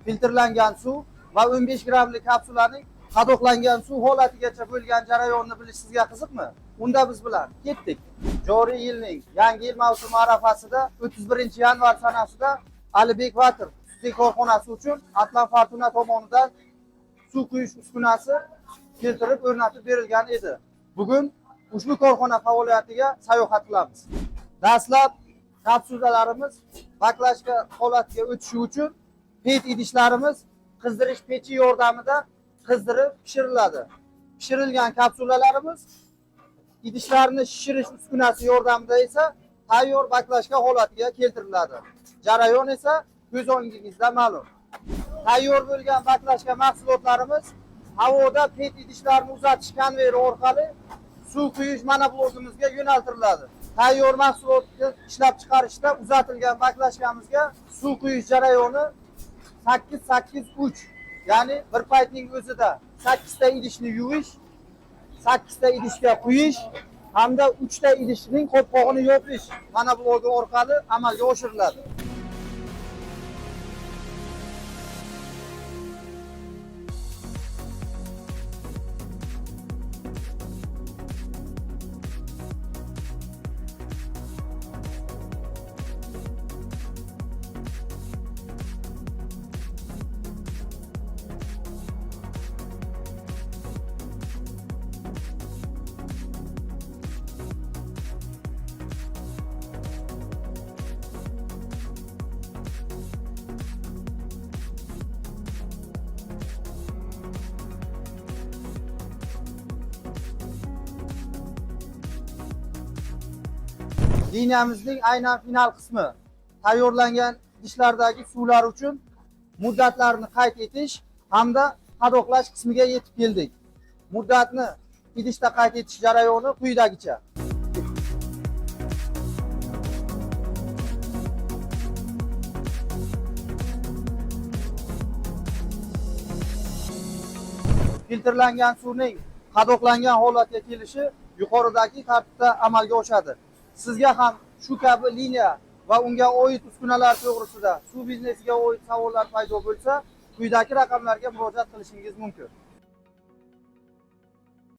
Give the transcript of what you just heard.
filtrlangan suv va 15 grammlik kapsulaning qadoqlangan suv holatigacha bo'lgan jarayonni bilish sizga qiziqmi? Unda biz bilan ketdik. Joriy yilning yangi yil mavsumi arafasida 31-yanvar sanasida Alibek Water xususiy korxonasi uchun Atlan Fortuna tomonidan suv quyish uskunasi keltirib o'rnatib berilgan edi. Bugun ushbu korxona faoliyatiga sayohat qilamiz. Dastlab kapsulalarimiz baklashka holatiga o'tishi uchun PET idishlarimiz qizdirish pechi yordamida qizdirib pishiriladi. Pishirilgan kapsulalarimiz idishlarni shishirish uskunasi yordamida esa tayyor baklashka holatiga keltiriladi. Jarayon esa ko'z o'ngingizda ma'lum. Tayyor bo'lgan baklashka mahsulotlarimiz havoda PET idishlarni uzatish konveyeri orqali suv quyish monoblogimizga yo'naltiriladi. Tayyor mahsulotni ishlab chiqarishda uzatilgan baklashkamizga suv quyish jarayoni 8-8-3, ya'ni bir paytning o'zida 8 ta idishni yuvish, 8 ta idishga quyish hamda 3 ta idishning qopqog'ini yopish monoblogi orqali amalga oshiriladi. Liniyamizning aynan final qismi tayyorlangan idishlardagi suvlar uchun muddatlarni qayd etish hamda qadoqlash qismiga yetib keldik. Muddatni idishda qayd etish jarayoni quyidagicha. Filtrlangan suvning qadoqlangan holatga kelishi yuqoridagi tartibda amalga oshadi. Sizga ham shu kabi liniya va unga oid uskunalar to'g'risida suv biznesiga oid savollar paydo bo'lsa, quyidagi raqamlarga murojaat qilishingiz mumkin.